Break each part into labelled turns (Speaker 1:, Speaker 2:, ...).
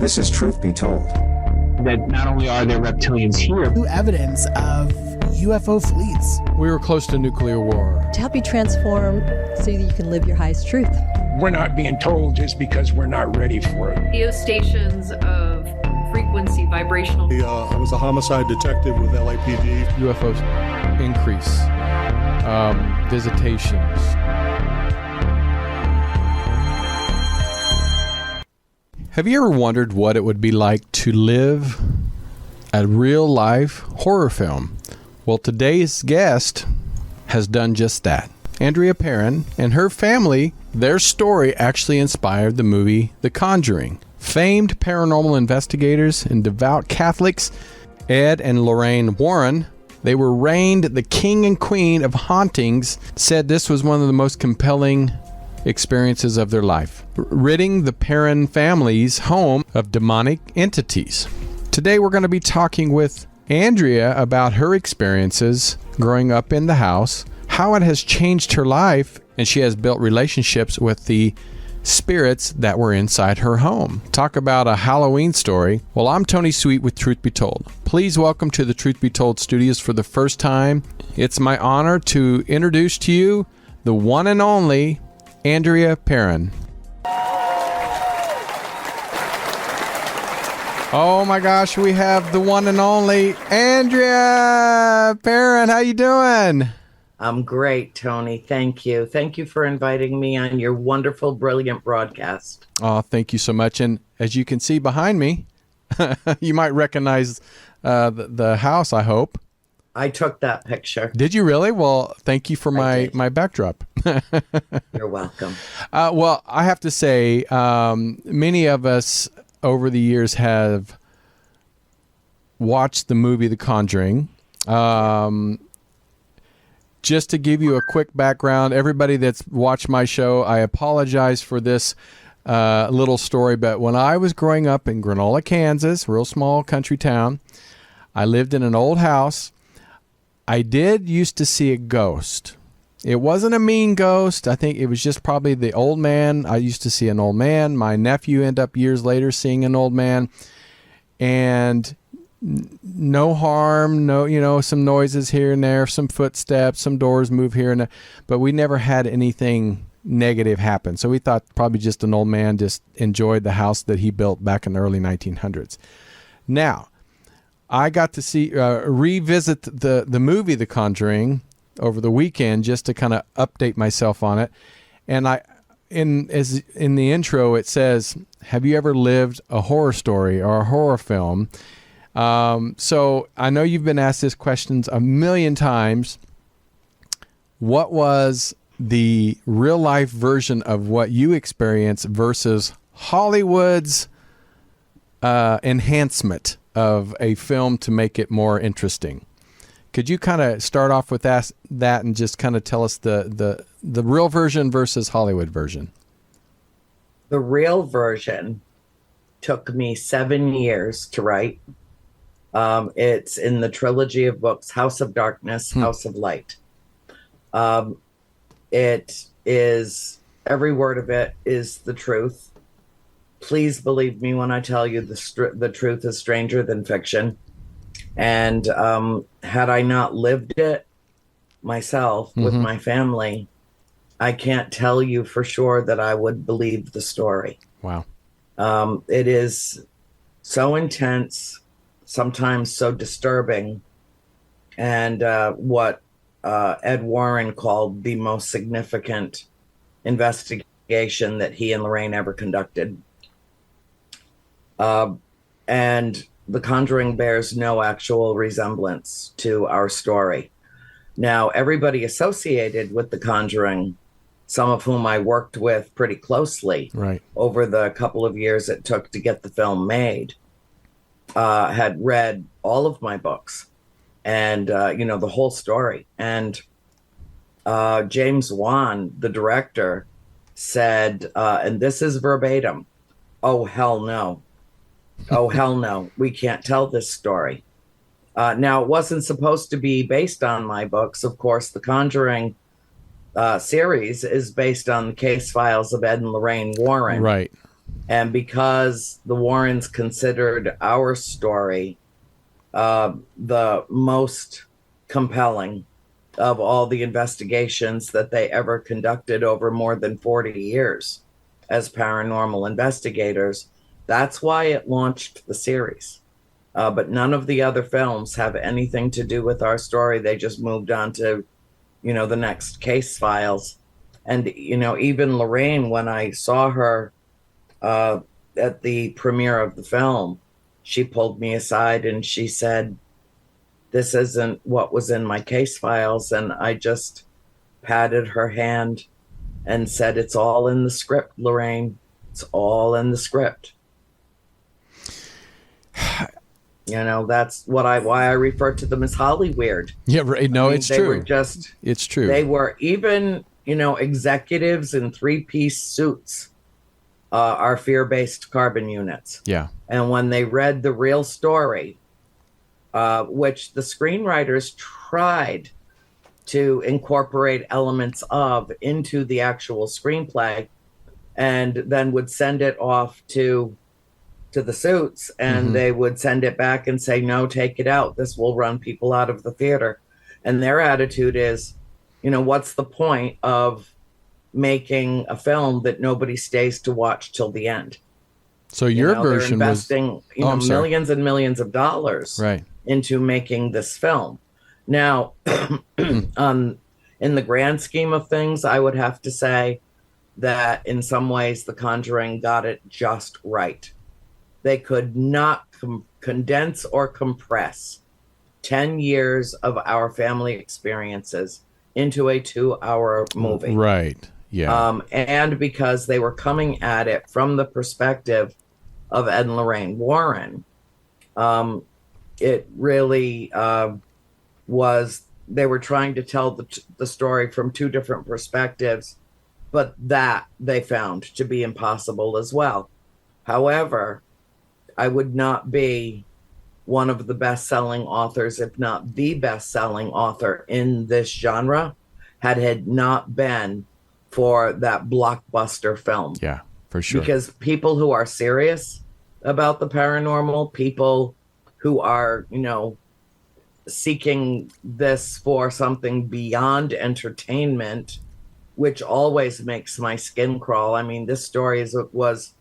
Speaker 1: This is Truth Be Told.
Speaker 2: That not only are there reptilians here,
Speaker 3: new evidence of UFO fleets.
Speaker 4: We were close to nuclear war.
Speaker 5: To help you transform so that you can live your highest truth.
Speaker 6: We're not being told just because we're not ready for it.
Speaker 7: Geostations of frequency, vibrational.
Speaker 8: I was a homicide detective with LAPD.
Speaker 4: UFOs increase. Visitations. Have you ever wondered what it would be like to live a real-life horror film? Well, today's guest has done just that. Andrea Perron and her family, their story actually inspired the movie The Conjuring. Famed paranormal investigators and devout Catholics, Ed and Lorraine Warren, they were reigned the king and queen of hauntings, said this was one of the most compelling experiences of their life, ridding the Perron family's home of demonic entities. Today we're going to be talking with Andrea about her experiences growing up in the house, how it has changed her life, and she has built relationships with the spirits that were inside her home. Talk about a Halloween story. Well, I'm Tony Sweet with Truth Be Told. Please welcome to the Truth Be Told studios for the first time. It's my honor to introduce to you the one and only Andrea Perron. Oh my gosh, we have the one and only Andrea Perron. How you doing?
Speaker 9: I'm great, Tony. Thank you. Thank you for inviting me on your wonderful, brilliant broadcast.
Speaker 4: Oh, thank you so much. And as you can see behind me, you might recognize the house, I hope.
Speaker 9: I took that picture.
Speaker 4: Did you really? Well, thank you for my backdrop.
Speaker 9: You're welcome.
Speaker 4: Well, I have to say, many of us over the years have watched the movie The Conjuring. Just to give you a quick background, everybody that's watched my show, I apologize for this little story, but when I was growing up in Granola, Kansas, real small country town, I lived in an old house. I did used to see a ghost. It wasn't a mean ghost. I think it was just probably the old man. I used to see an old man. My nephew ended up years later seeing an old man. And no harm, some noises here and there, some footsteps, some doors move here and there. But we never had anything negative happen. So we thought probably just an old man just enjoyed the house that he built back in the early 1900s. Now, I got to see revisit the movie The Conjuring over the weekend just to kind of update myself on it. And in the intro it says, "Have you ever lived a horror story or a horror film?" So I know you've been asked this question a million times. What was the real life version of what you experienced versus Hollywood's enhancement of a film to make it more interesting? Could you kind of start off with that and just kind of tell us the real version versus Hollywood version?
Speaker 9: The real version took me 7 years to write. It's in the trilogy of books, House of Darkness, House of Light. It is, every word of it is the truth. Please believe me when I tell you the truth is stranger than fiction. And had I not lived it myself with my family, I can't tell you for sure that I would believe the story.
Speaker 4: Wow.
Speaker 9: It is so intense, sometimes so disturbing, and what Ed Warren called the most significant investigation that he and Lorraine ever conducted. And The Conjuring bears no actual resemblance to our story. Now, everybody associated with The Conjuring, some of whom I worked with pretty closely over the couple of years it took to get the film made, had read all of my books and, the whole story. And James Wan, the director, said, and this is verbatim, "Oh, hell no. Oh, hell no. We can't tell this story." Now, it wasn't supposed to be based on my books. Of course, The Conjuring series is based on the case files of Ed and Lorraine Warren.
Speaker 4: Right.
Speaker 9: And because the Warrens considered our story the most compelling of all the investigations that they ever conducted over more than 40 years as paranormal investigators, that's why it launched the series. But none of the other films have anything to do with our story. They just moved on to, the next case files. And, even Lorraine, when I saw her at the premiere of the film, she pulled me aside and she said, "This isn't what was in my case files." And I just patted her hand and said, "It's all in the script, Lorraine. It's all in the script." That's why I refer to them as Hollyweird.
Speaker 4: Yeah, right. No, it's true. It's true.
Speaker 9: They were even, executives in 3-piece suits are fear-based carbon units.
Speaker 4: Yeah.
Speaker 9: And when they read the real story, which the screenwriters tried to incorporate elements of into the actual screenplay, and then would send it off to the suits, and they would send it back and say, "No, take it out. This will run people out of the theater." And their attitude is, what's the point of making a film that nobody stays to watch till the end?
Speaker 4: So your version
Speaker 9: they're investing,
Speaker 4: was
Speaker 9: millions and millions of dollars into making this film. Now, in the grand scheme of things, I would have to say that in some ways, The Conjuring got it just right. They could not condense or compress 10 years of our family experiences into a 2-hour movie.
Speaker 4: Right. Yeah.
Speaker 9: And because they were coming at it from the perspective of Ed and Lorraine Warren, it really was, they were trying to tell the story from 2 different perspectives, but that they found to be impossible as well. However, I would not be one of the best-selling authors, if not the best-selling author in this genre, had it not been for that blockbuster film.
Speaker 4: Yeah, for sure.
Speaker 9: Because people who are serious about the paranormal, people who are, seeking this for something beyond entertainment, which always makes my skin crawl. I mean, this story was,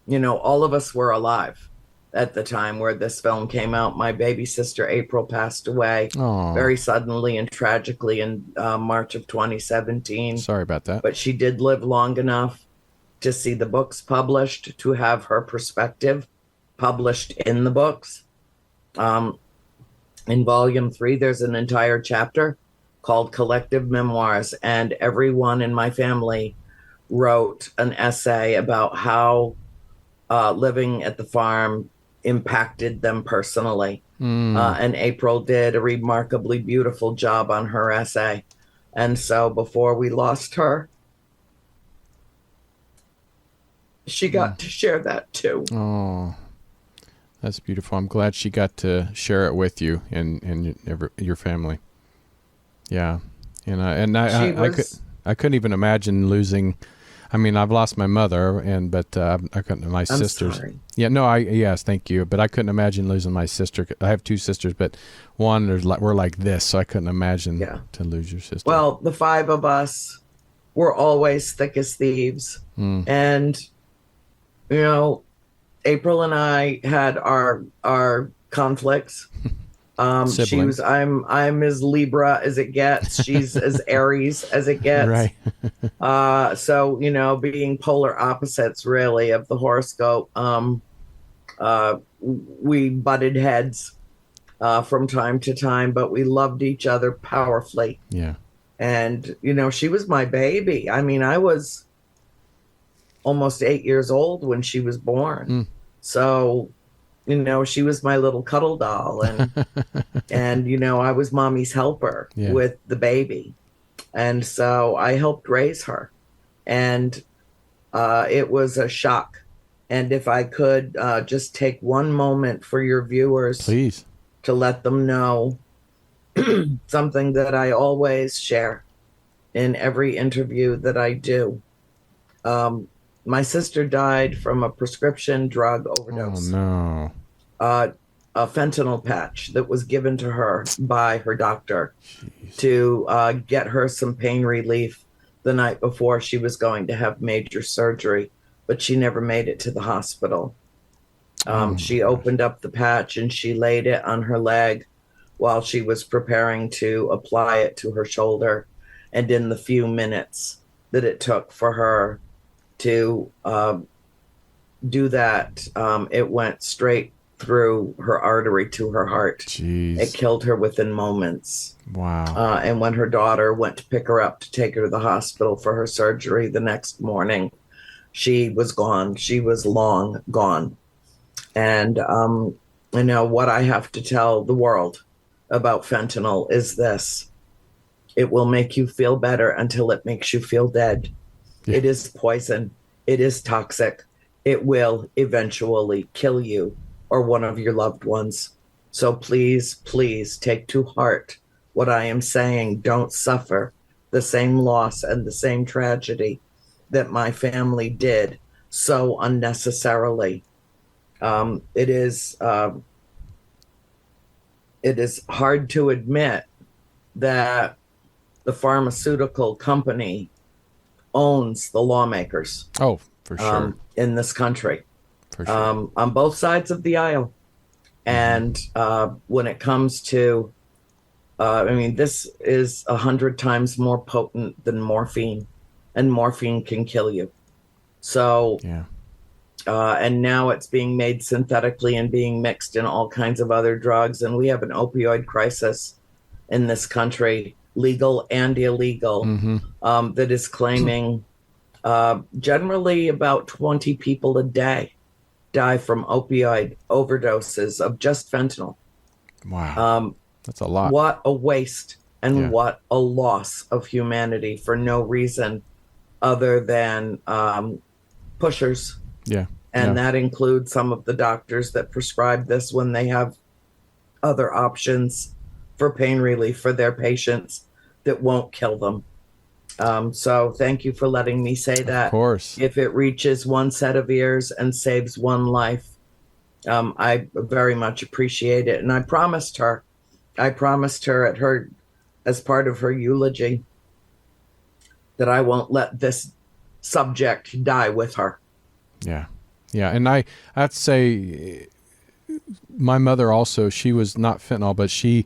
Speaker 9: all of us were alive at the time where this film came out. My baby sister April passed away very suddenly and tragically in March of 2017.
Speaker 4: Sorry about that.
Speaker 9: But she did live long enough to see the books published, to have her perspective published in the books. In volume 3, there's an entire chapter called Collective Memoirs, and everyone in my family wrote an essay about how living at the farm impacted them personally. And April did a remarkably beautiful job on her essay. And so before we lost her, she got to share that too.
Speaker 4: Oh, that's beautiful. I'm glad she got to share it with you and your family. Yeah. And I couldn't even imagine losing. I mean, I've lost my mother, but I couldn't. My sisters.
Speaker 9: Sorry.
Speaker 4: Yeah, no, yes, thank you. But I couldn't imagine losing my sister. I have 2 sisters, but one we're like this, so I couldn't imagine to lose your sister.
Speaker 9: Well, the 5 of us were always thick as thieves, and April and I had our conflicts. I'm as Libra as it gets. She's as Aries as it gets.
Speaker 4: Right.
Speaker 9: So, being polar opposites really of the horoscope, we butted heads from time to time, but we loved each other powerfully.
Speaker 4: Yeah.
Speaker 9: And, she was my baby. I mean, I was almost 8 years old when she was born. So, she was my little cuddle doll, and I was mommy's helper with the baby. And so I helped raise her, and it was a shock. And if I could just take one moment for your viewers,
Speaker 4: please,
Speaker 9: to let them know something that I always share in every interview that I do. My sister died from a prescription drug overdose.
Speaker 4: Oh, no.
Speaker 9: A fentanyl patch that was given to her by her doctor to get her some pain relief the night before she was going to have major surgery, but she never made it to the hospital. She opened up the patch and she laid it on her leg while she was preparing to apply it to her shoulder. And in the few minutes that it took for her to do that, it went straight through her artery to her heart.
Speaker 4: Jeez.
Speaker 9: It killed her within moments.
Speaker 4: Wow.
Speaker 9: And when her daughter went to pick her up to take her to the hospital for her surgery the next morning, she was gone. She was long gone. And I know what I have to tell the world about fentanyl is this: it will make you feel better until it makes you feel dead. Yeah. It is poison. It is toxic. It will eventually kill you or one of your loved ones. So please, please take to heart what I am saying. Don't suffer the same loss and the same tragedy that my family did so unnecessarily. It is hard to admit that the pharmaceutical company owns the lawmakers.
Speaker 4: Oh, for sure.
Speaker 9: In this country.
Speaker 4: For sure.
Speaker 9: On both sides of the aisle. And when it comes to, this is 100 times more potent than morphine, and morphine can kill you. So,
Speaker 4: yeah.
Speaker 9: And now it's being made synthetically and being mixed in all kinds of other drugs. And we have an opioid crisis in this country, legal and illegal, that is claiming generally about 20 people a day die from opioid overdoses of just fentanyl.
Speaker 4: Wow. That's a lot.
Speaker 9: What a waste and what a loss of humanity for no reason other than pushers.
Speaker 4: Yeah.
Speaker 9: And that includes some of the doctors that prescribe this when they have other options for pain relief for their patients that won't kill them. So thank you for letting me say that.
Speaker 4: Of course.
Speaker 9: If it reaches one set of ears and saves one life, I very much appreciate it. And I promised her as part of her eulogy that I won't let this subject die with her.
Speaker 4: Yeah. Yeah. And I have to say, my mother also, she was not fentanyl, but she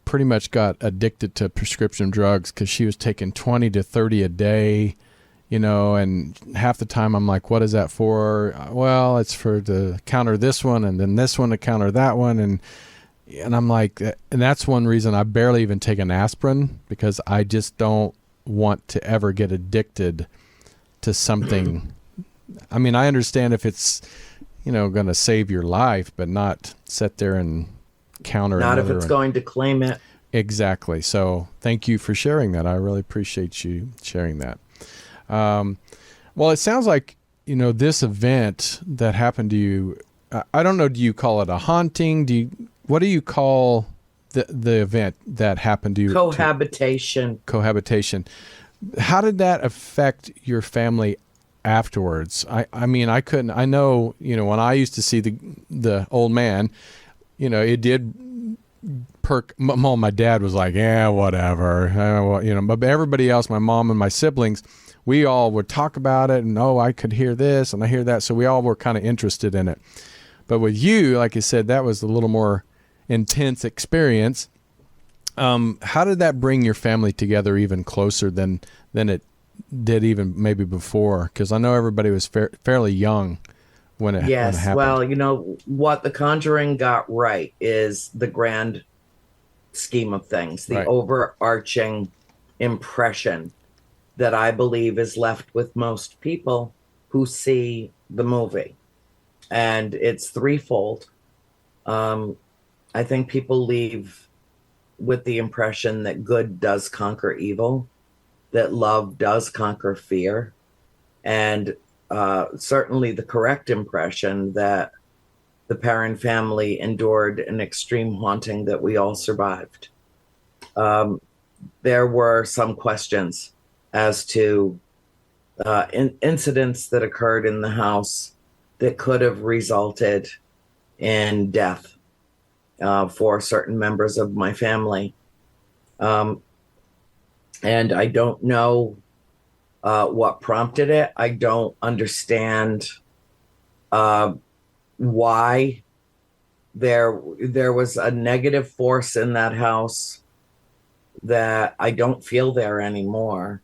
Speaker 4: pretty much got addicted to prescription drugs because she was taking 20 to 30 a day, and half the time I'm like, what is that for? Well, it's for to counter this one and then this one to counter that one. And I'm like, and that's one reason I barely even take an aspirin, because I just don't want to ever get addicted to something. I mean, I understand if it's, going to save your life, but not sit there and counter.
Speaker 9: Not if it's going to claim it.
Speaker 4: Exactly. So thank you for sharing that. I really appreciate you sharing that. Well, it sounds like, this event that happened to you, I don't know, do you call it a haunting? What do you call the event that happened to you?
Speaker 9: Cohabitation.
Speaker 4: Cohabitation. How did that affect your family afterwards? I know, when I used to see the old man, it did perk. My dad was like, yeah, whatever. But everybody else, my mom and my siblings, we all would talk about it, and I could hear this and I hear that. So we all were kind of interested in it. But with you, like you said, that was a little more intense experience. How did that bring your family together even closer than it did even maybe before? Because I know everybody was fairly young when it happened.
Speaker 9: Well, what the Conjuring got right is the grand scheme of things, the overarching impression that I believe is left with most people who see the movie. And it's threefold. I think people leave with the impression that good does conquer evil, that love does conquer fear, and certainly the correct impression that the Perron family endured an extreme haunting that we all survived. There were some questions as to incidents that occurred in the house that could have resulted in death for certain members of my family. And I don't know what prompted it. I don't understand why there was a negative force in that house that I don't feel there anymore.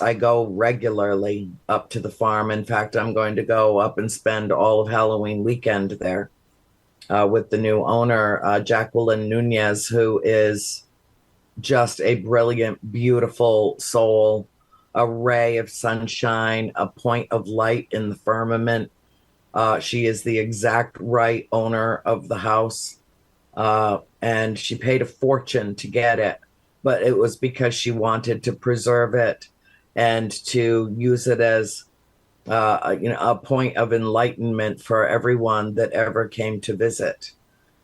Speaker 9: I go regularly up to the farm. In fact, I'm going to go up and spend all of Halloween weekend there with the new owner, Jacqueline Nunez, who is just a brilliant, beautiful soul, a ray of sunshine, a point of light in the firmament. She is the exact right owner of the house. And she paid a fortune to get it, but it was because she wanted to preserve it and to use it as a point of enlightenment for everyone that ever came to visit.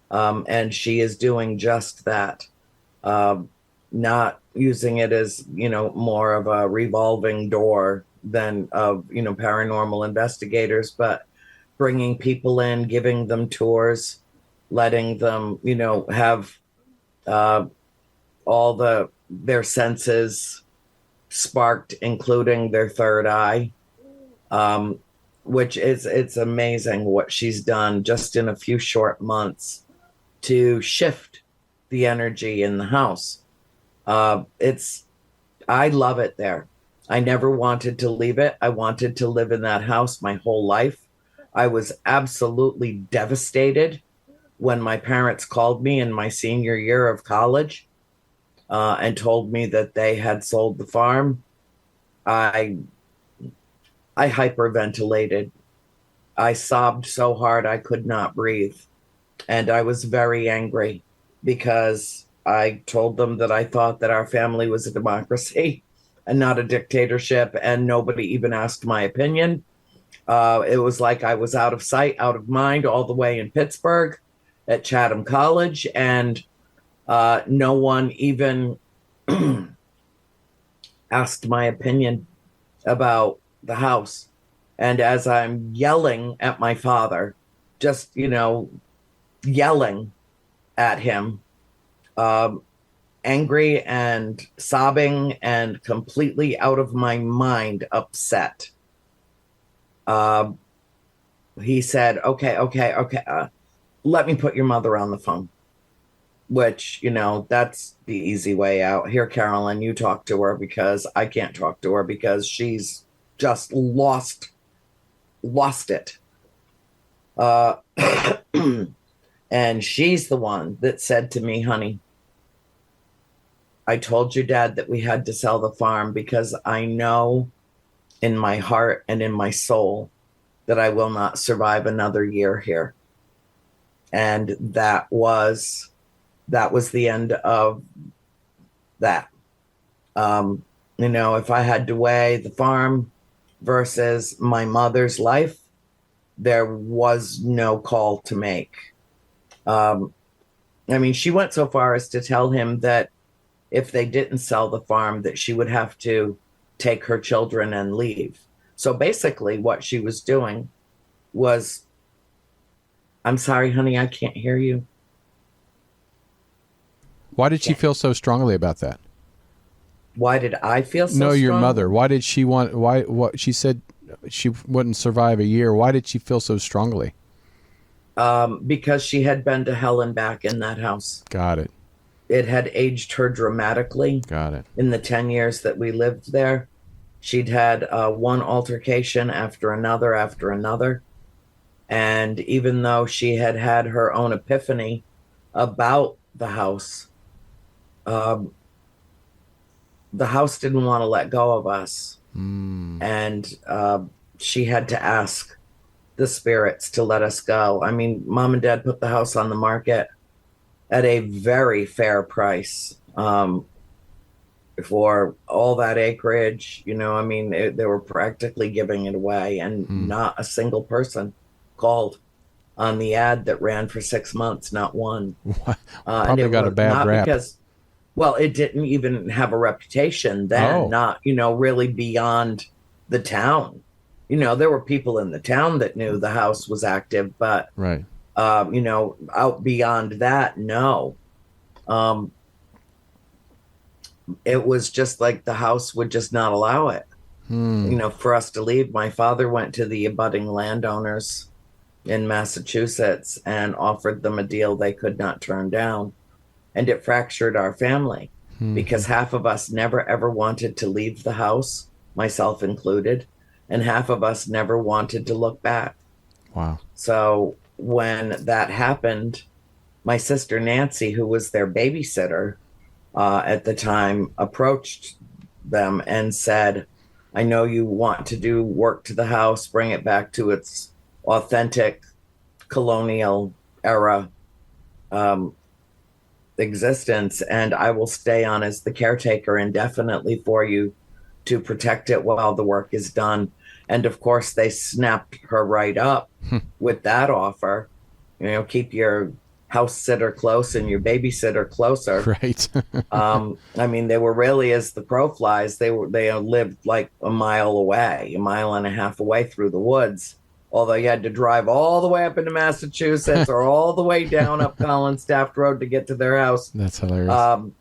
Speaker 9: And she is doing just that, not using it as, more of a revolving door than of, paranormal investigators, but bringing people in, giving them tours, letting them, have all their senses sparked, including their third eye, which it's amazing what she's done just in a few short months to shift the energy in the house. I love it there. I never wanted to leave it. I wanted to live in that house my whole life. I was absolutely devastated when my parents called me in my senior year of college and told me that they had sold the farm. I hyperventilated. I sobbed so hard I could not breathe. And I was very angry because I told them that I thought that our family was a democracy and not a dictatorship, and nobody even asked my opinion. It was like I was out of sight, out of mind, all the way in Pittsburgh at Chatham College, and no one even asked my opinion about the house. And as I'm yelling at my father, just, yelling at him, angry and sobbing and completely out of my mind, upset, he said, okay, let me put your mother on the phone, which, that's the easy way out. Here, Carolyn, you talk to her, because I can't talk to her because she's just lost it. And she's the one that said to me, honey, I told your dad that we had to sell the farm because I know in my heart and in my soul that I will not survive another year here. And that was the end of that. If I had to weigh the farm versus my mother's life, there was no call to make. She went so far as to tell him that if they didn't sell the farm, that she would have to take her children and leave. So basically what she was doing was, I'm sorry, honey, I can't hear you.
Speaker 4: Why did she feel so strongly about that?
Speaker 9: Why did I feel so
Speaker 4: No, your
Speaker 9: strong?
Speaker 4: mother. Why did she want, what she said she wouldn't survive a year. Why did she feel so strongly?
Speaker 9: Because she had been to hell and back in that house.
Speaker 4: Got it.
Speaker 9: It had aged her dramatically.
Speaker 4: Got it.
Speaker 9: In the 10 years that we lived there. She'd had one altercation after another. And even though she had had her own epiphany about the house didn't want to let go of us. And she had to ask the spirits to let us go. Mom and Dad put the house on the market at a very fair price for all that acreage. They were practically giving it away, and not a single person called on the ad that ran for 6 months, not one.
Speaker 4: Probably got a bad rap.
Speaker 9: Well, it didn't even have a reputation then, not, really beyond the town. There were people in the town that knew the house was active, but,
Speaker 4: right.
Speaker 9: Out beyond that, no. It was just like the house would just not allow it, for us to leave. My father went to the abutting landowners in Massachusetts and offered them a deal they could not turn down. And it fractured our family because half of us never, ever wanted to leave the house, myself included, and half of us never wanted to look back.
Speaker 4: Wow.
Speaker 9: So when that happened, my sister Nancy, who was their babysitter at the time, approached them and said, I know you want to do work to the house, bring it back to its authentic colonial era existence, and I will stay on as the caretaker indefinitely for you to protect it while the work is done. And of course, they snapped her right up with that offer. Keep your house sitter close and your babysitter closer.
Speaker 4: Right.
Speaker 9: They were really, as the crow flies, they lived like a mile away, a mile and a half away through the woods. Although you had to drive all the way up into Massachusetts or all the way down up Collins Staff Road to get to their house.
Speaker 4: That's hilarious.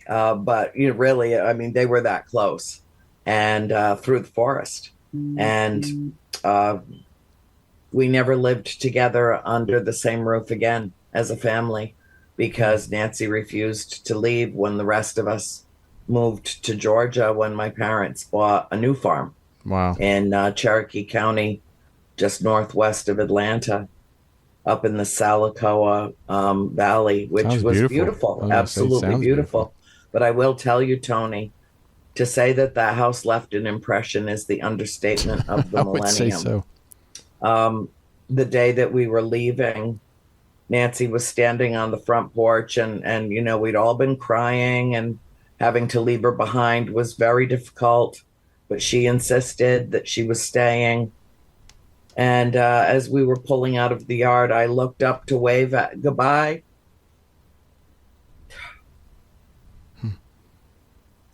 Speaker 9: But really, they were that close, and through the forest. And we never lived together under the same roof again as a family because Nancy refused to leave when the rest of us moved to Georgia when my parents bought a new farm.
Speaker 4: Wow.
Speaker 9: In Cherokee County, just northwest of Atlanta, up in the Salicoa Valley, which
Speaker 4: Sounds
Speaker 9: was
Speaker 4: beautiful.
Speaker 9: Absolutely beautiful. But I will tell you, Tony, to say that house left an impression is the understatement of the
Speaker 4: I
Speaker 9: millennium.
Speaker 4: would say so.
Speaker 9: The day that we were leaving, Nancy was standing on the front porch and we'd all been crying, and having to leave her behind was very difficult, but she insisted that she was staying. And as we were pulling out of the yard, I looked up to wave at goodbye.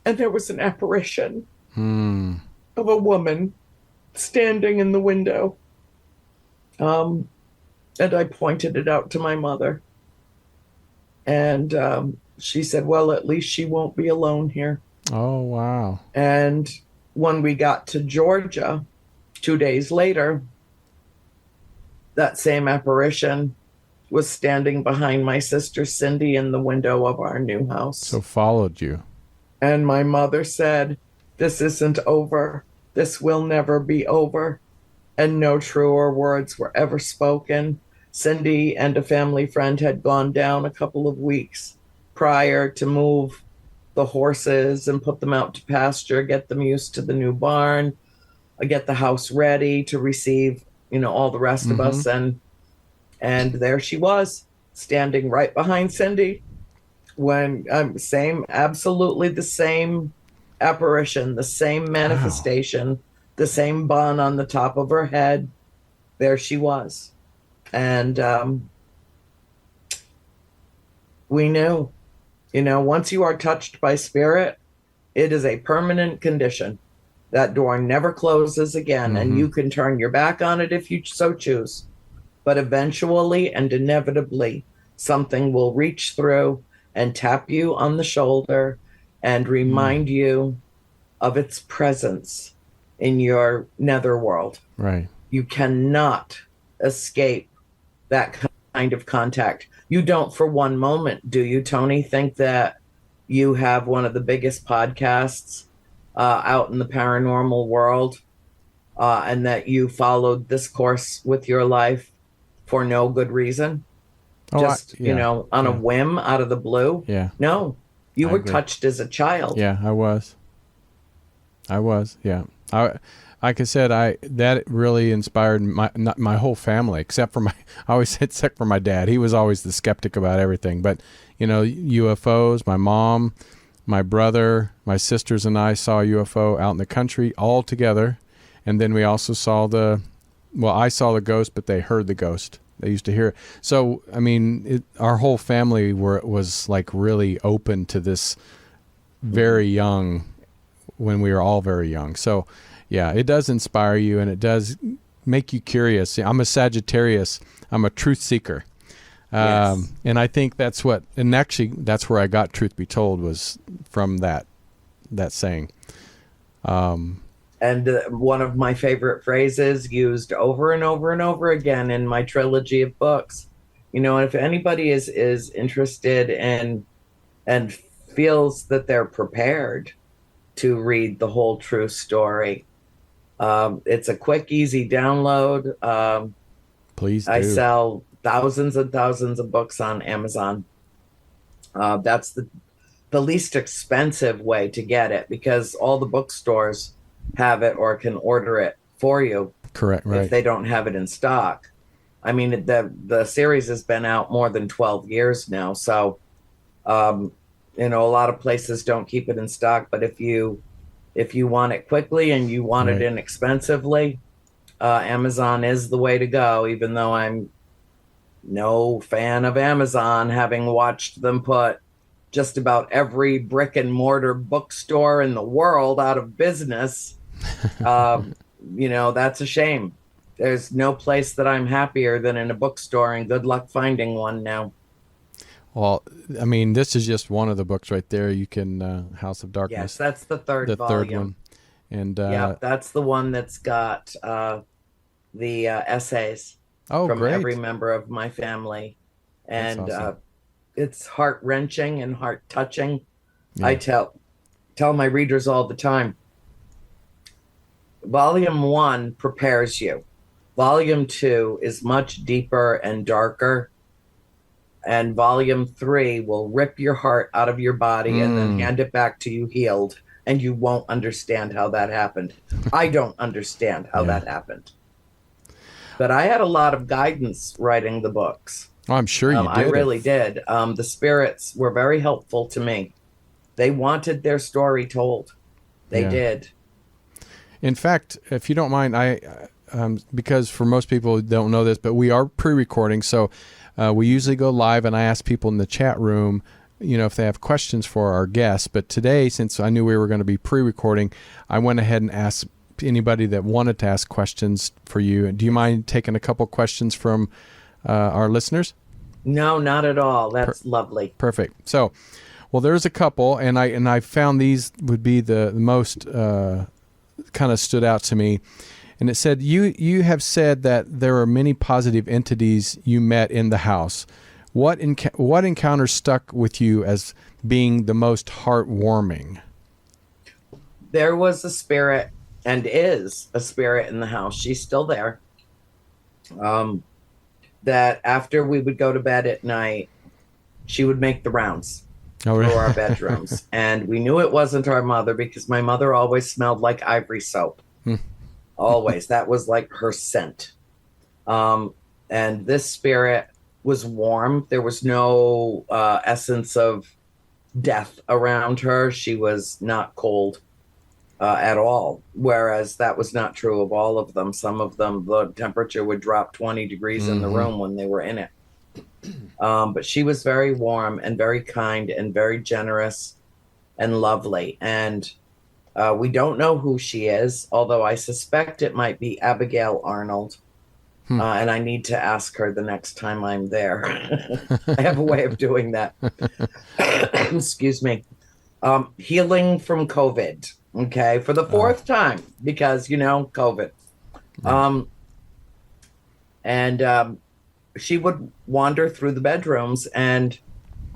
Speaker 9: And there was an apparition of a woman standing in the window. And I pointed it out to my mother. And she said, well, at least she won't be alone here.
Speaker 4: Oh, wow.
Speaker 9: And when we got to Georgia, 2 days later, that same apparition was standing behind my sister Cindy in the window of our new house.
Speaker 4: So followed you.
Speaker 9: And my mother said, this isn't over. This will never be over. And no truer words were ever spoken. Cindy and a family friend had gone down a couple of weeks prior to move the horses and put them out to pasture, get them used to the new barn, get the house ready to receive all the rest of us. And there she was, standing right behind Cindy, when absolutely the same apparition, the same manifestation, the same bun on the top of her head. There she was. And we knew, once you are touched by spirit, it is a permanent condition. That door never closes again, and you can turn your back on it if you so choose. But eventually and inevitably, something will reach through and tap you on the shoulder and remind you of its presence in your netherworld.
Speaker 4: Right.
Speaker 9: You cannot escape that kind of contact. You don't for one moment, do you, Tony, think that you have one of the biggest podcasts out in the paranormal world, and that you followed this course with your life for no good reason? On a whim out of the blue?
Speaker 4: Yeah.
Speaker 9: No, you were
Speaker 4: agree.
Speaker 9: touched as a child.
Speaker 4: Yeah, I was. Yeah. Like I said, that really inspired my whole family, except for my dad. He was always the skeptic about everything. But, UFOs, my mom, my brother, my sisters and I saw a UFO out in the country all together. And then we also saw I saw the ghost, but they heard the ghost. They used to hear it. So, I mean, our whole family was like really open to this very young, when we were all very young. So, yeah, it does inspire you, and it does make you curious. I'm a Sagittarius. I'm a truth seeker.
Speaker 9: Yes.
Speaker 4: And I think that's that's where I got Truth Be Told, was from that saying.
Speaker 9: And one of my favorite phrases used over and over and over again in my trilogy of books. If anybody is interested in and feels that they're prepared to read the whole true story, it's a quick, easy download.
Speaker 4: Please do.
Speaker 9: I sell thousands and thousands of books on Amazon. That's the least expensive way to get it, because all the bookstores have it or can order it for you.
Speaker 4: Correct, right.
Speaker 9: If they don't have it in stock. I mean, the series has been out more than 12 years now. So, a lot of places don't keep it in stock, but if you want it quickly and you want it inexpensively, Amazon is the way to go, even though I'm no fan of Amazon, having watched them put just about every brick and mortar bookstore in the world out of business. That's a shame. There's no place that I'm happier than in a bookstore, and good luck finding one now.
Speaker 4: Well, I mean, this is just one of the books right there. You can, House of Darkness.
Speaker 9: Yes, that's the third volume.
Speaker 4: Third one. And,
Speaker 9: yeah, that's the one that's got the essays from every member of my family. And awesome. It's heart-wrenching and heart-touching. Yeah. I tell my readers all the time, Volume 1 prepares you. Volume 2 is much deeper and darker. And Volume 3 will rip your heart out of your body and then hand it back to you healed. And you won't understand how that happened. I don't understand how that happened. But I had a lot of guidance writing the books.
Speaker 4: Oh, I'm sure you did.
Speaker 9: I really did. The spirits were very helpful to me. They wanted their story told. They did.
Speaker 4: In fact, if you don't mind, because for most people who don't know this, but we are pre-recording, so we usually go live, and I ask people in the chat room, if they have questions for our guests. But today, since I knew we were going to be pre-recording, I went ahead and asked anybody that wanted to ask questions for you. Do you mind taking a couple questions from our listeners?
Speaker 9: No, not at all. That's lovely.
Speaker 4: Perfect. So, well, there's a couple, and I found these would be the most kind of stood out to me. And it said, you have said that there are many positive entities you met in the house. What encounter stuck with you as being the most heartwarming?
Speaker 9: There was a spirit, and is a spirit in the house. She's still there. That after we would go to bed at night, she would make the rounds through our bedrooms. And we knew it wasn't our mother, because my mother always smelled like ivory soap. Always. That was like her scent. And this spirit was warm. There was no essence of death around her. She was not cold at all, whereas that was not true of all of them. Some of them, the temperature would drop 20 degrees in the room when they were in it. But she was very warm and very kind and very generous and lovely. And we don't know who she is, although I suspect it might be Abigail Arnold. And I need to ask her the next time I'm there. I have a way of doing that. Excuse me. Healing from COVID. Okay, for the fourth time, because, COVID. And she would wander through the bedrooms, and,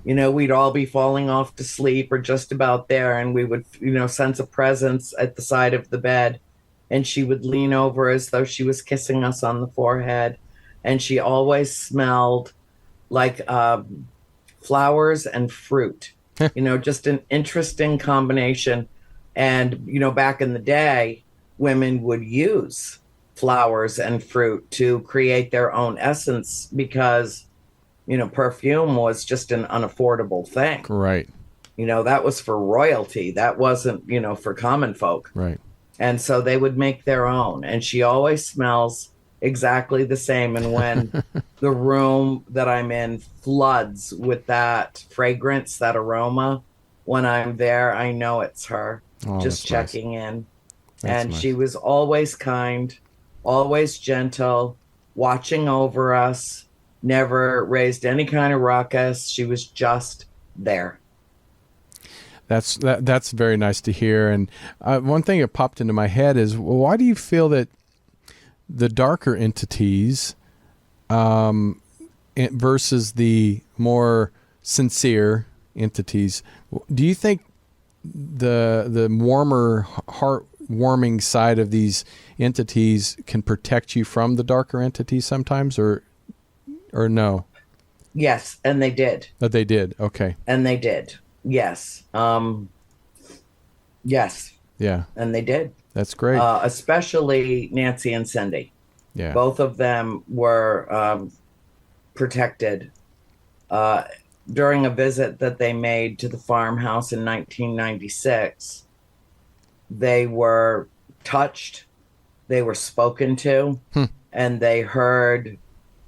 Speaker 9: we'd all be falling off to sleep or just about there, and we would, sense a presence at the side of the bed, and she would lean over as though she was kissing us on the forehead, and she always smelled like flowers and fruit, just an interesting combination. And, back in the day, women would use flowers and fruit to create their own essence because, perfume was just an unaffordable thing.
Speaker 4: Right.
Speaker 9: That was for royalty. That wasn't, for common folk.
Speaker 4: Right.
Speaker 9: And so they would make their own. And she always smells exactly the same. And when the room that I'm in floods with that fragrance, that aroma, when I'm there, I know it's her just checking in. And she was always kind, always gentle, watching over us, never raised any kind of ruckus. She was just there.
Speaker 4: That's very nice to hear. And one thing that popped into my head is, why do you feel that the darker entities versus the more sincere entities, do you think the warmer, heartwarming side of these entities can protect you from the darker entities sometimes, or no?
Speaker 9: Yes, and they did.
Speaker 4: That they did. Okay.
Speaker 9: And they did. Yes. Yes.
Speaker 4: Yeah.
Speaker 9: And they did.
Speaker 4: That's great.
Speaker 9: Especially Nancy and Cindy.
Speaker 4: Yeah.
Speaker 9: Both of them were protected. During a visit that they made to the farmhouse in 1996, they were touched, they were spoken to, and they heard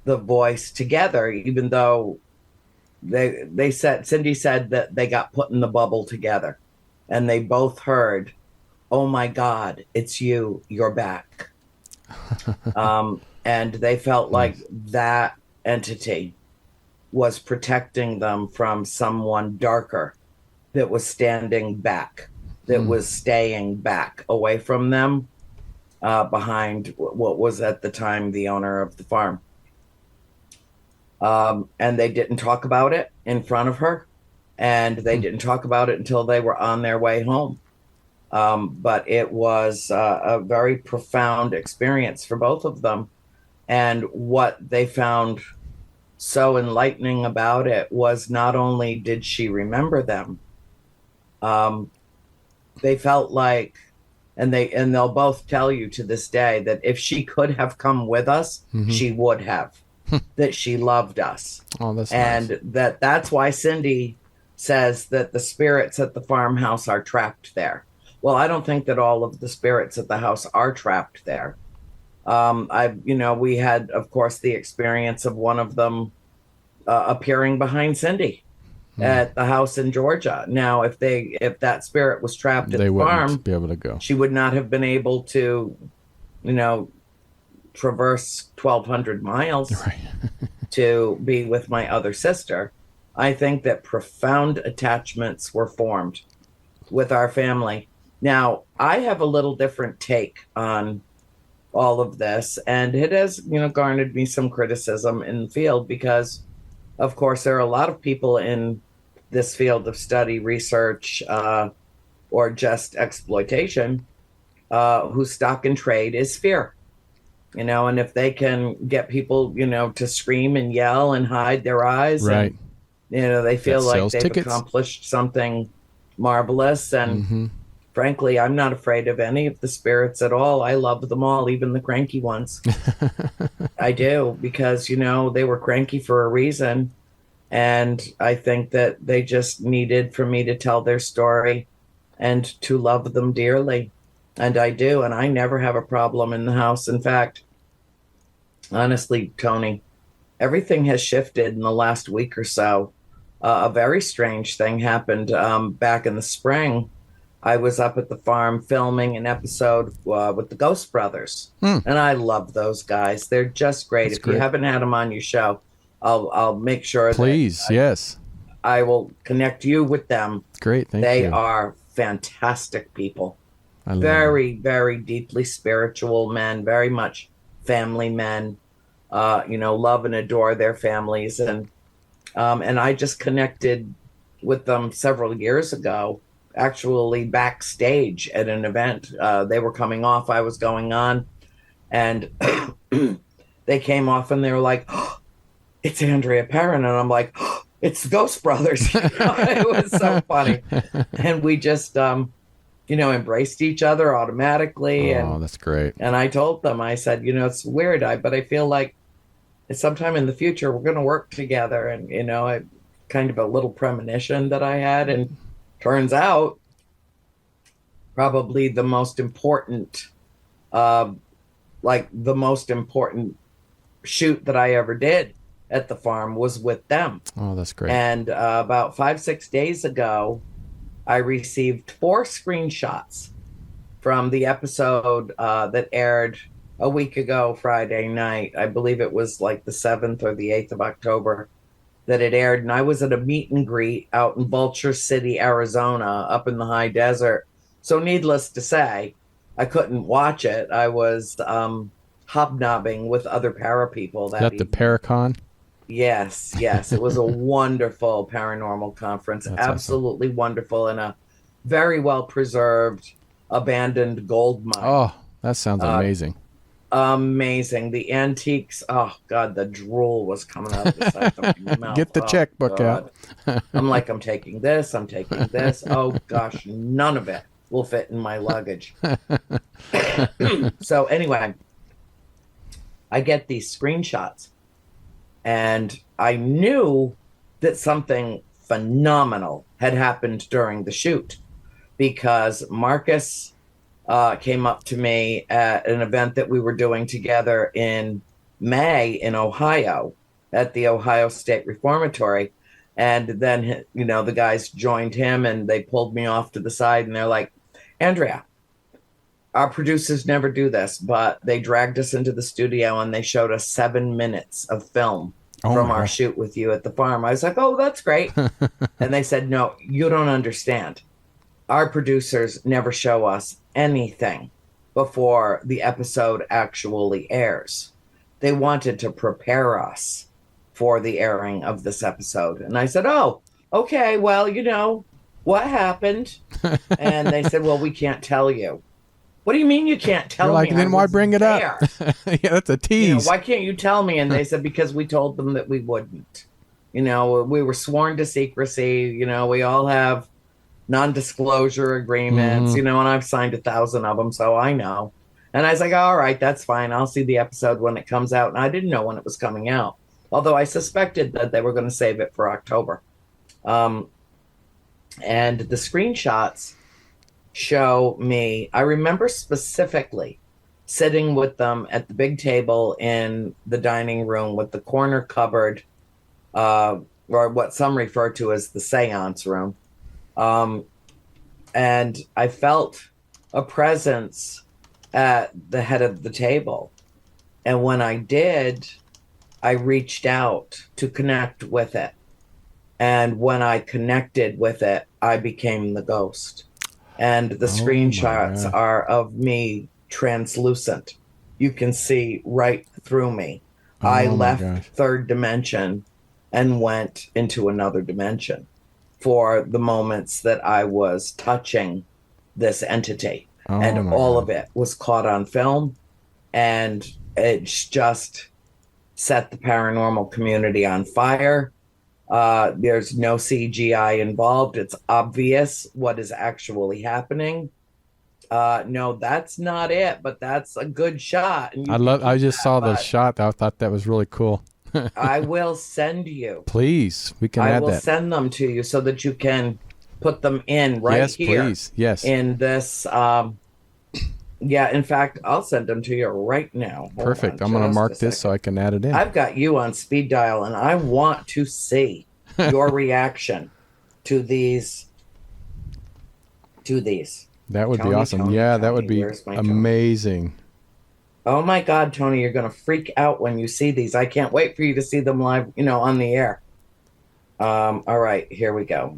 Speaker 9: the voice together, even though they said, Cindy said that they got put in the bubble together, and they both heard, "Oh my God, it's you, you're back." And they felt like that entity was protecting them from someone darker that was standing back, that was staying back away from them, behind what was at the time the owner of the farm. And they didn't talk about it in front of her, and they didn't talk about it until they were on their way home. But it was a very profound experience for both of them. And what they found so enlightening about it was, not only did she remember them, they felt like, and they'll both tell you to this day, that if she could have come with us, she would have. That she loved us. Oh, that's nice. And that's why Cindy says that the spirits at the farmhouse are trapped there. Well, I don't think that all of the spirits at the house are trapped there. We had, of course, the experience of one of them appearing behind Cindy at the house in Georgia. Now, if that spirit was trapped at the farm,
Speaker 4: be able to go.
Speaker 9: She would not have been able to, traverse 1,200 miles to be with my other sister. I think that profound attachments were formed with our family. Now, I have a little different take on all of this, and it has, garnered me some criticism in the field because, of course, there are a lot of people in this field of study, research, or just exploitation, whose stock and trade is fear. And if they can get people, to scream and yell and hide their eyes, and, they feel like they've accomplished something marvelous. And frankly, I'm not afraid of any of the spirits at all. I love them all, even the cranky ones. I do, because, they were cranky for a reason. And I think that they just needed for me to tell their story and to love them dearly. And I do. And I never have a problem in the house. In fact, honestly, Tony, everything has shifted in the last week or so. A very strange thing happened back in the spring. I was up at the farm filming an episode with the Ghost Brothers. And I love those guys. They're just great. If you haven't had them on your show, I'll make sure.
Speaker 4: Please, yes.
Speaker 9: I will connect you with them.
Speaker 4: Great, thank you.
Speaker 9: They are fantastic people. Very, very deeply spiritual men, very much family men, love and adore their families. And I just connected with them several years ago, actually backstage at an event. They were coming off, I was going on, and they came off and they were like, "Oh, it's Andrea Perron." And I'm like, "Oh, it's the Ghost Brothers." It was so funny. And we just, embraced each other automatically.
Speaker 4: Oh, that's great.
Speaker 9: And I told them, I said, it's weird, but I feel like sometime in the future we're going to work together. And, kind of a little premonition that I had. And turns out probably the most important like the most important shoot that I ever did at the farm was with them.
Speaker 4: Oh, that's great.
Speaker 9: And about 5-6 days ago, I received 4 screenshots from the episode that aired a week ago, Friday night. I believe it was like the 7th or the 8th of October that it aired. And I was at a meet and greet out in Vulture City, Arizona, up in the high desert. So needless to say, I couldn't watch it. I was hobnobbing with other para people.
Speaker 4: Is that the Paracon?
Speaker 9: Yes. It was a wonderful paranormal conference.
Speaker 4: That's
Speaker 9: absolutely awesome. Wonderful, and a very well preserved abandoned gold mine.
Speaker 4: Oh, that sounds amazing.
Speaker 9: Amazing. The antiques. Oh God, the drool was coming out the side of my mouth.
Speaker 4: Get the checkbook out.
Speaker 9: I'm like, I'm taking this. Oh gosh, none of it will fit in my luggage. So anyway, I get these screenshots, and I knew that something phenomenal had happened during the shoot, because Marcus came up to me at an event that we were doing together in May in Ohio at the Ohio State Reformatory. And then, the guys joined him and they pulled me off to the side and they're like, Andrea, our producers never do this, but they dragged us into the studio and they showed us 7 minutes of film from our shoot with you at the farm. I was like, oh, that's great. And they said, no, you don't understand. Our producers never show us anything before the episode actually airs. They wanted to prepare us for the airing of this episode. And I said, oh, okay, well, what happened? And they said, well, we can't tell you. What do you mean you can't tell me?
Speaker 4: Then why bring it up? Yeah, that's a tease.
Speaker 9: Why can't you tell me? And they said, because we told them that we wouldn't. We were sworn to secrecy. We all have non-disclosure agreements, and I've signed 1,000 of them, so I know. And I was like, all right, that's fine. I'll see the episode when it comes out. And I didn't know when it was coming out, although I suspected that they were going to save it for October. And the screenshots show me, I remember specifically sitting with them at the big table in the dining room with the corner cupboard, or what some refer to as the seance room. And I felt a presence at the head of the table. And when I did, I reached out to connect with it. And when I connected with it, I became the ghost. And the screenshots are of me translucent. You can see right through me. I left third dimension and went into another dimension for the moments that I was touching this entity. And all of it was caught on film, and it just set the paranormal community on fire. There's no CGI involved. It's obvious what is actually happening. No, that's not it, but that's a good shot. And I
Speaker 4: just saw the shot. I thought that was really cool.
Speaker 9: I will send you.
Speaker 4: Please, we can add that.
Speaker 9: I will send them to you so that you can put them in here.
Speaker 4: Yes, please. Yes.
Speaker 9: In this, in fact, I'll send them to you right now.
Speaker 4: Perfect. I'm going to mark this so I can add it in.
Speaker 9: I've got you on speed dial, and I want to see your reaction to these.
Speaker 4: That would be awesome. That would be amazing.
Speaker 9: Oh my God, Tony, you're going to freak out when you see these. I can't wait for you to see them live, on the air. All right, here we go.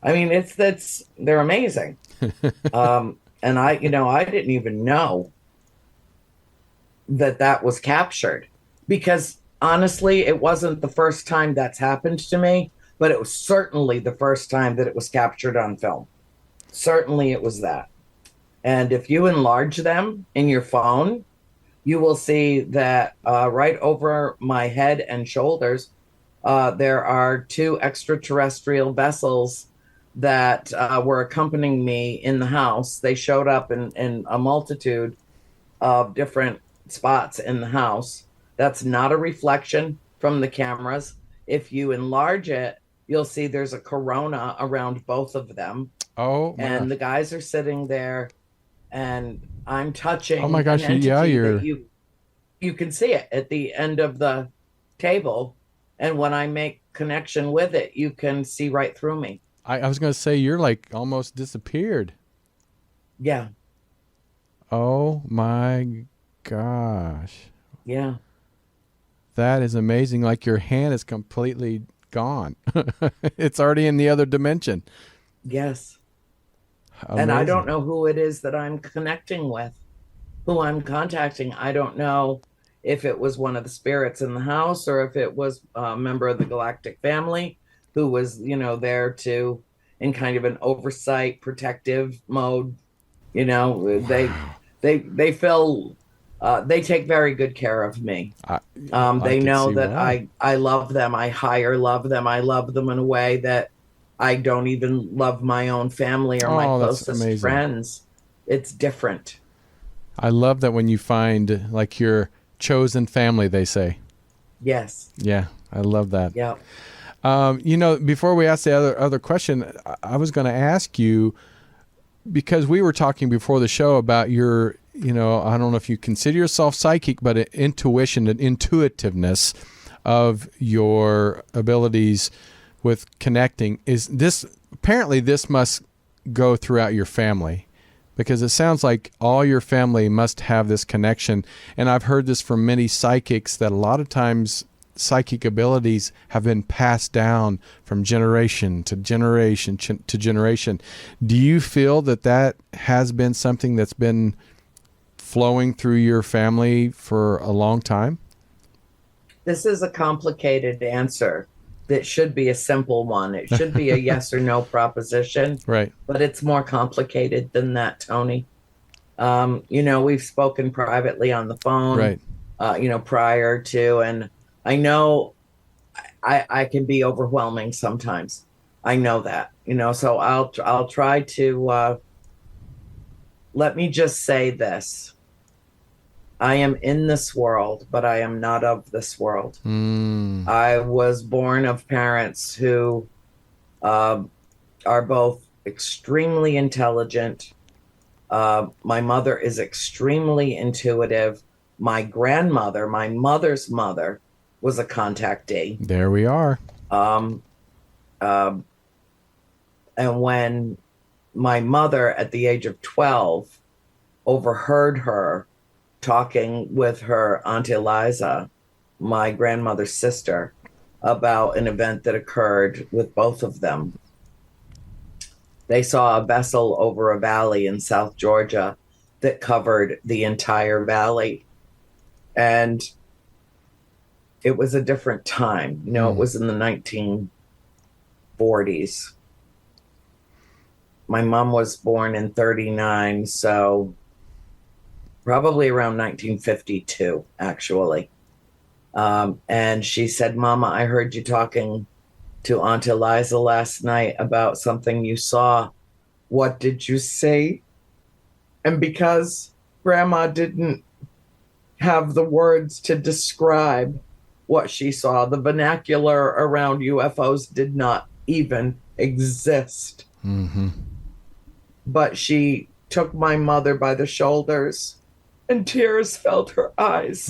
Speaker 9: I mean, they're amazing. And I didn't even know that was captured, because honestly, it wasn't the first time that's happened to me, but it was certainly the first time that it was captured on film. Certainly it was that. And if you enlarge them in your phone, you will see that right over my head and shoulders, there are 2 extraterrestrial vessels that were accompanying me in the house. They showed up in a multitude of different spots in the house. That's not a reflection from the cameras. If you enlarge it, you'll see there's a corona around both of them.
Speaker 4: Oh, my
Speaker 9: and the guys are sitting there and I'm touching.
Speaker 4: Oh my gosh,
Speaker 9: an entity
Speaker 4: yeah,
Speaker 9: that you can see it at the end of the table, and when I make connection with it, you can see right through me.
Speaker 4: I was going to say you're like almost disappeared.
Speaker 9: Yeah.
Speaker 4: Oh my gosh.
Speaker 9: Yeah.
Speaker 4: That is amazing. Like your hand is completely gone. It's already in the other dimension.
Speaker 9: Yes.
Speaker 4: Amazing.
Speaker 9: And I don't know who it is that I'm connecting with, who I'm contacting. I don't know if it was one of the spirits in the house or if it was a member of the galactic family who was, there to, in kind of an oversight, protective mode. Wow. They feel, they take very good care of me. They know that why. I love them. I higher love them. I love them in a way that I don't even love my own family or my closest friends. It's different.
Speaker 4: I love that when you find like your chosen family, they say.
Speaker 9: Yes.
Speaker 4: Yeah, I love that.
Speaker 9: Yeah.
Speaker 4: Before we ask the other question, I was going to ask you, because we were talking before the show about your, I don't know if you consider yourself psychic, but intuition and intuitiveness of your abilities with connecting. Apparently this must go throughout your family, because it sounds like all your family must have this connection. And I've heard this from many psychics that a lot of times psychic abilities have been passed down from generation to generation to generation. Do you feel that has been something that's been flowing through your family for a long time? This
Speaker 9: is a complicated answer that should be a simple one. It should be a yes or no proposition.
Speaker 4: Right.
Speaker 9: But it's more complicated than that, Tony. We've spoken privately on the phone,
Speaker 4: right.
Speaker 9: Prior to, and I know I can be overwhelming sometimes. I know that, so I'll try to, let me just say this. I am in this world, but I am not of this world. I was born of parents who are both extremely intelligent. My mother is extremely intuitive. My grandmother, my mother's mother, was a contactee.
Speaker 4: There we are.
Speaker 9: And when my mother, at the age of 12, overheard her talking with her Aunt Eliza, my grandmother's sister, about an event that occurred with both of them. They saw a vessel over a valley in South Georgia that covered the entire valley. And it was a different time. It was in the 1940s. My mom was born in 1939, so probably around 1952, actually. And she said, "Mama, I heard you talking to Aunt Eliza last night about something you saw. What did you say?" And because Grandma didn't have the words to describe what she saw, the vernacular around UFOs did not even exist.
Speaker 4: Mm-hmm.
Speaker 9: But she took my mother by the shoulders, and tears filled her eyes.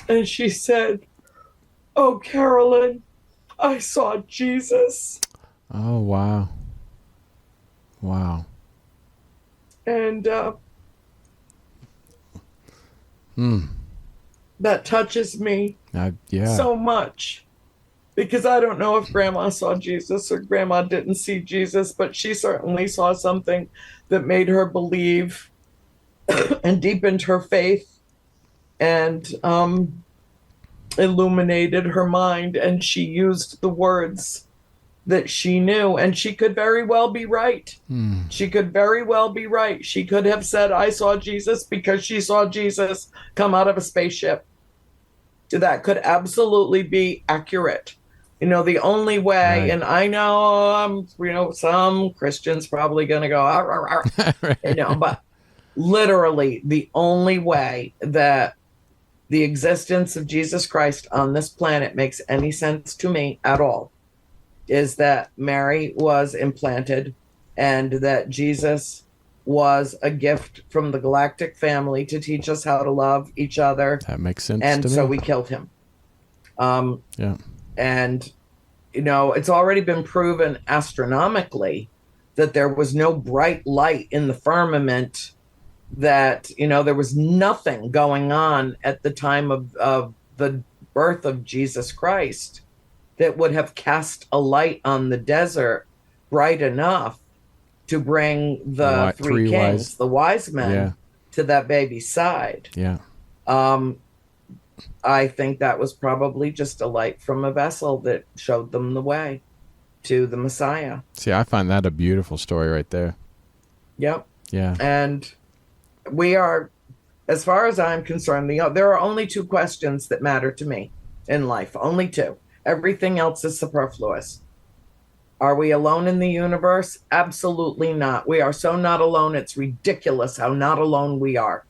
Speaker 9: And she said, "Oh, Carolyn, I saw Jesus."
Speaker 4: Oh, wow. Wow.
Speaker 9: And that touches me so much, because I don't know if Grandma saw Jesus or Grandma didn't see Jesus, but she certainly saw something that made her believe and deepened her faith and illuminated her mind. And she used the words that she knew, and she could very well be right. She could very well be right. She could have said, "I saw Jesus," because she saw Jesus come out of a spaceship. That could absolutely be accurate. The only way, right. And I know, some Christians probably going to go, right. But literally the only way that the existence of Jesus Christ on this planet makes any sense to me at all is that Mary was implanted and that Jesus was a gift from the galactic family to teach us how to love each other.
Speaker 4: That makes sense
Speaker 9: And
Speaker 4: to
Speaker 9: so
Speaker 4: me.
Speaker 9: we killed him.
Speaker 4: Yeah.
Speaker 9: And, it's already been proven astronomically that there was no bright light in the firmament, that, there was nothing going on at the time of the birth of Jesus Christ that would have cast a light on the desert bright enough to bring the three kings, the wise men, to that baby's side.
Speaker 4: Yeah.
Speaker 9: I think that was probably just a light from a vessel that showed them the way to the Messiah.
Speaker 4: See, I find that a beautiful story right there.
Speaker 9: Yep.
Speaker 4: Yeah.
Speaker 9: And we are, as far as I'm concerned, there are only two questions that matter to me in life. Only two. Everything else is superfluous. Are we alone in the universe? Absolutely not. We are so not alone. It's ridiculous how not alone we are.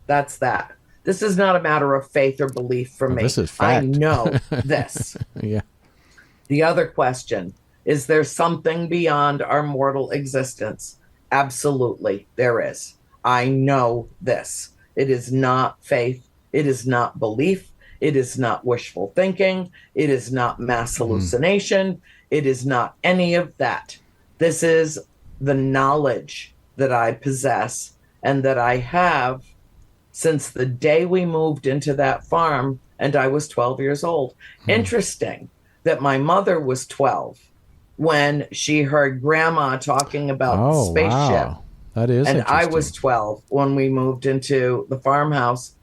Speaker 9: That's that. This is not a matter of faith or belief for me.
Speaker 4: This is fact.
Speaker 9: I know this.
Speaker 4: Yeah.
Speaker 9: The other question, is there something beyond our mortal existence? Absolutely, there is. I know this. It is not faith. It is not belief. It is not wishful thinking. It is not mass hallucination. It is not any of that. This is the knowledge that I possess and that I have since the day we moved into that farm and I was 12 years old. Interesting that my mother was 12 when she heard grandma talking about the spaceship.
Speaker 4: Wow. That is
Speaker 9: and
Speaker 4: interesting.
Speaker 9: I was 12 when we moved into the farmhouse.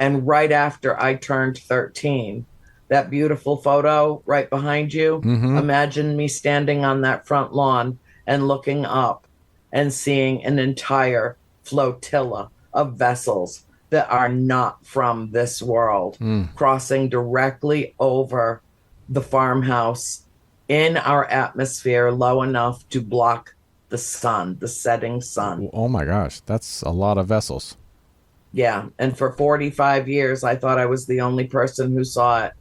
Speaker 9: And right after I turned 13, that beautiful photo right behind you, imagine me standing on that front lawn and looking up and seeing an entire flotilla of vessels that are not from this world crossing directly over the farmhouse in our atmosphere low enough to block the sun, the setting sun.
Speaker 4: Oh my gosh, that's a lot of vessels.
Speaker 9: Yeah, and for 45 years, I thought I was the only person who saw it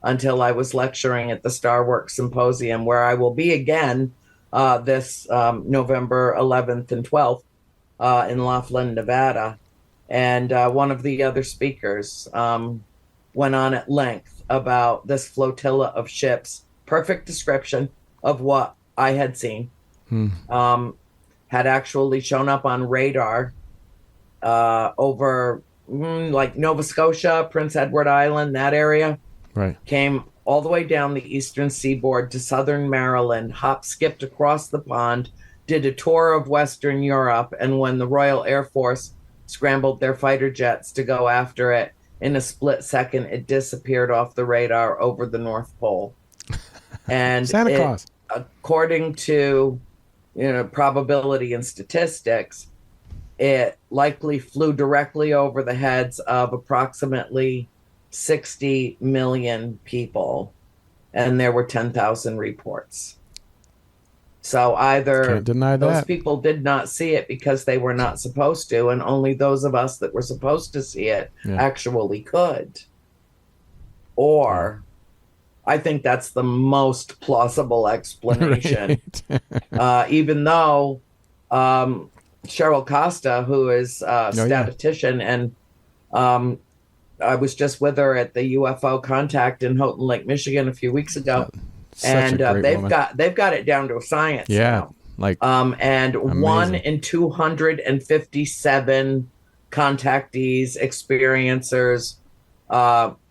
Speaker 9: until I was lecturing at the Starworks Symposium, where I will be again this November 11th and 12th in Laughlin, Nevada. And one of the other speakers went on at length about this flotilla of ships, perfect description of what I had seen, had actually shown up on radar over like Nova Scotia, Prince Edward Island, that area.
Speaker 4: Right.
Speaker 9: Came all the way down the eastern seaboard to southern Maryland, skipped across the pond, did a tour of Western Europe, and when the Royal Air Force scrambled their fighter jets to go after it, in a split second, it disappeared off the radar over the North Pole. And
Speaker 4: Santa Claus.
Speaker 9: According to probability and statistics, it likely flew directly over the heads of approximately 60 million people, and there were 10,000 reports. So either
Speaker 4: Can't deny
Speaker 9: those
Speaker 4: that.
Speaker 9: people did not see it because they were not supposed to, and only those of us that were supposed to see it actually could. Or I think that's the most plausible explanation.
Speaker 4: Right.
Speaker 9: Even though Cheryl Costa, who is a statistician, and I was just with her at the UFO Contact in Houghton Lake, Michigan a few weeks ago. And they've got it down to a science now.
Speaker 4: Like
Speaker 9: and
Speaker 4: amazing.
Speaker 9: 1 in 257 contactees, experiencers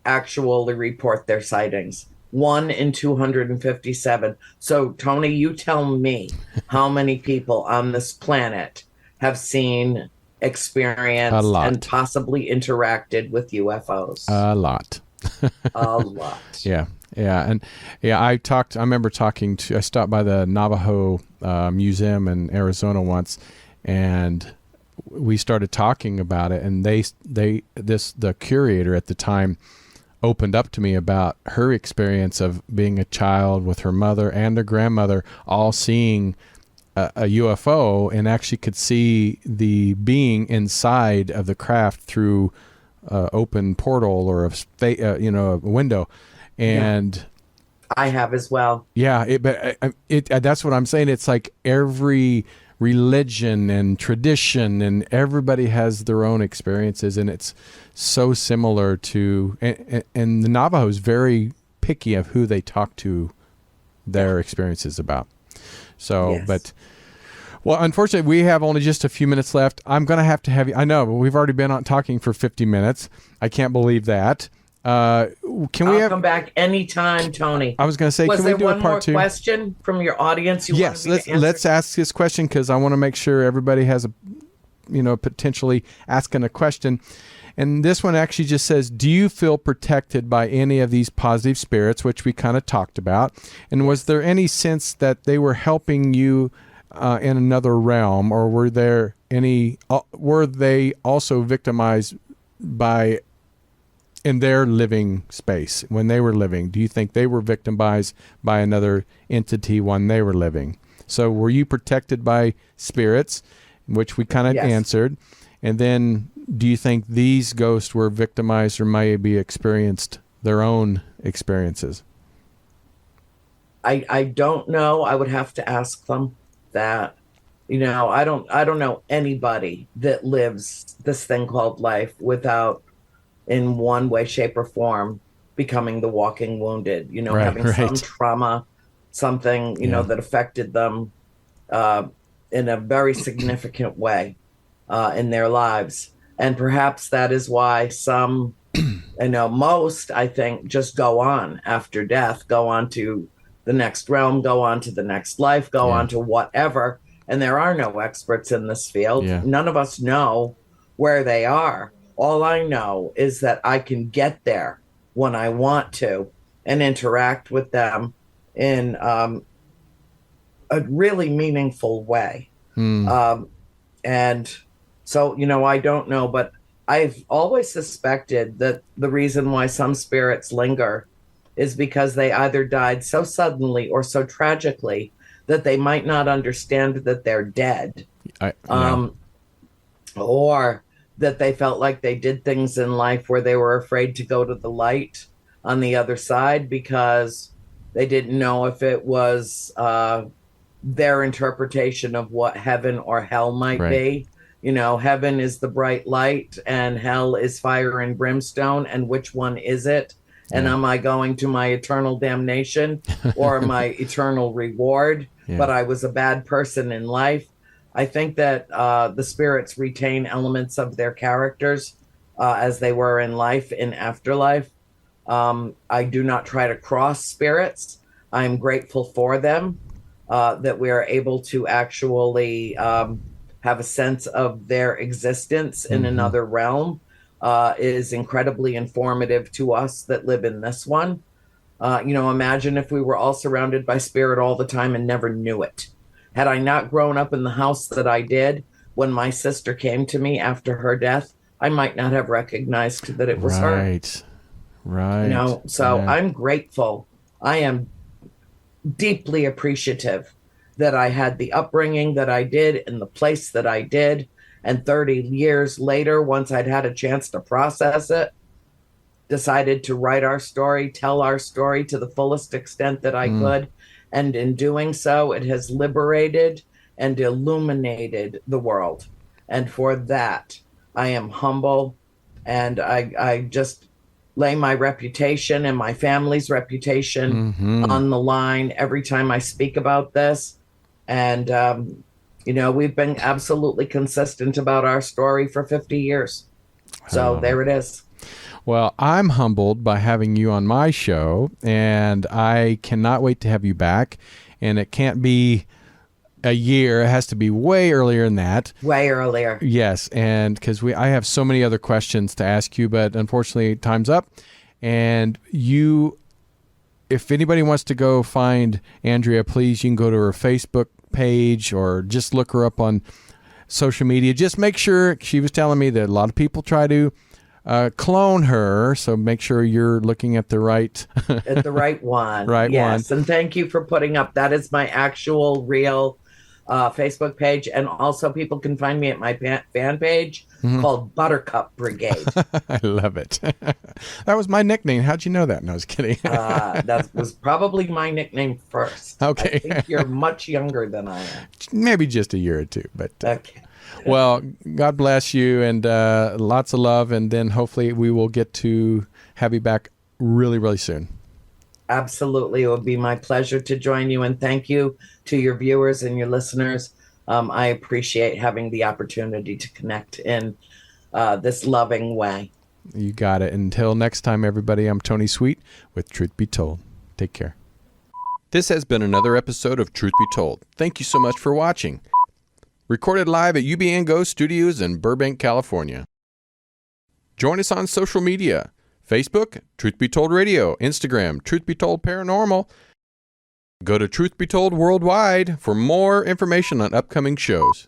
Speaker 9: actually report their sightings. 1 in 257. So Tony, you tell me how many people on this planet have seen, experienced, and possibly interacted with UFOs?
Speaker 4: A lot.
Speaker 9: A lot.
Speaker 4: Yeah. And I remember I stopped by the Navajo Museum in Arizona once, and we started talking about it, and the curator at the time opened up to me about her experience of being a child with her mother and her grandmother all seeing a UFO, and actually could see the being inside of the craft through open portal or a window. And
Speaker 9: I have as well.
Speaker 4: Yeah, but that's what I'm saying. It's like every religion and tradition, and everybody has their own experiences, and it's so similar to, and the Navajo is very picky of who they talk to their experiences about. So,
Speaker 9: Yes.
Speaker 4: but, well, unfortunately, we have only just a few minutes left. I'm going to have you, I know, but we've already been on talking for 50 minutes. I can't believe that. Can we
Speaker 9: I'll come back anytime, Tony.
Speaker 4: I was going to say,
Speaker 9: Was
Speaker 4: can we
Speaker 9: there
Speaker 4: do a
Speaker 9: one more
Speaker 4: part two?
Speaker 9: question from your audience?
Speaker 4: Yes,
Speaker 9: wanted me to answer?
Speaker 4: let's ask this question, because I want to make sure everybody has potentially asking a question. And this one actually just says, do you feel protected by any of these positive spirits, which we kind of talked about? And was there any sense that they were helping you in another realm, or were they also victimized in their living space when they were living? Do you think they were victimized by another entity when they were living? So were you protected by spirits, which we kind of
Speaker 9: Yes.
Speaker 4: answered? And then do you think these ghosts were victimized or maybe experienced their own experiences?
Speaker 9: I don't know. I would have to ask them that. I don't know anybody that lives this thing called life without, in one way, shape, or form, becoming the walking wounded, having some trauma, something, that affected them in a very significant way in their lives. And perhaps that is why some, most, I think, just go on after death, go on to the next realm, go on to the next life, go on to whatever. And there are no experts in this field.
Speaker 4: Yeah.
Speaker 9: None of us know where they are. All I know is that I can get there when I want to and interact with them in a really meaningful way. And so, I don't know, but I've always suspected that the reason why some spirits linger is because they either died so suddenly or so tragically that they might not understand that they're dead. Or that they felt like they did things in life where they were afraid to go to the light on the other side because they didn't know if it was their interpretation of what heaven or hell might be. Heaven is the bright light and hell is fire and brimstone. And which one is it? And am I going to my eternal damnation or my eternal reward? Yeah. But I was a bad person in life. I think that the spirits retain elements of their characters as they were in life, in afterlife. I do not try to cross spirits. I'm grateful for them, that we are able to actually have a sense of their existence in another realm. Is incredibly informative to us that live in this one. Imagine if we were all surrounded by spirit all the time and never knew it. Had I not grown up in the house that I did, when my sister came to me after her death, I might not have recognized that it was her.
Speaker 4: Right.
Speaker 9: So I'm grateful. I am deeply appreciative that I had the upbringing that I did in the place that I did. And 30 years later, once I'd had a chance to process it, decided to write our story, tell our story to the fullest extent that I could. And in doing so, it has liberated and illuminated the world. And for that, I am humble. And I just lay my reputation and my family's reputation on the line every time I speak about this. And, we've been absolutely consistent about our story for 50 years. So there it is.
Speaker 4: Well, I'm humbled by having you on my show, and I cannot wait to have you back. And it can't be a year. It has to be way earlier than that.
Speaker 9: Way earlier.
Speaker 4: Yes, and because I have so many other questions to ask you, but unfortunately, time's up. And if anybody wants to go find Andrea, please, you can go to her Facebook page or just look her up on social media. Just make sure, she was telling me that a lot of people try to clone her, so make sure you're looking at the right
Speaker 9: at the right one.
Speaker 4: Right.
Speaker 9: Yes, one. And thank you for putting up. That is my actual real Facebook page, and also people can find me at my fan page called Buttercup Brigade.
Speaker 4: I love it. That was my nickname. How'd you know that? No, I was kidding.
Speaker 9: That was probably my nickname first.
Speaker 4: Okay.
Speaker 9: I think you're much younger than I am.
Speaker 4: Maybe just a year or two, but
Speaker 9: Okay.
Speaker 4: well, God bless you, and lots of love, and then hopefully we will get to have you back really, really soon.
Speaker 9: Absolutely. It would be my pleasure to join you, and thank you to your viewers and your listeners. I appreciate having the opportunity to connect in this loving way.
Speaker 4: You got it. Until next time, everybody, I'm Tony Sweet with Truth Be Told. Take care. This has been another episode of Truth Be Told. Thank you so much for watching. Recorded live at UBN Go Studios in Burbank, California. Join us on social media. Facebook, Truth Be Told Radio. Instagram, Truth Be Told Paranormal. Go to Truth Be Told Worldwide for more information on upcoming shows.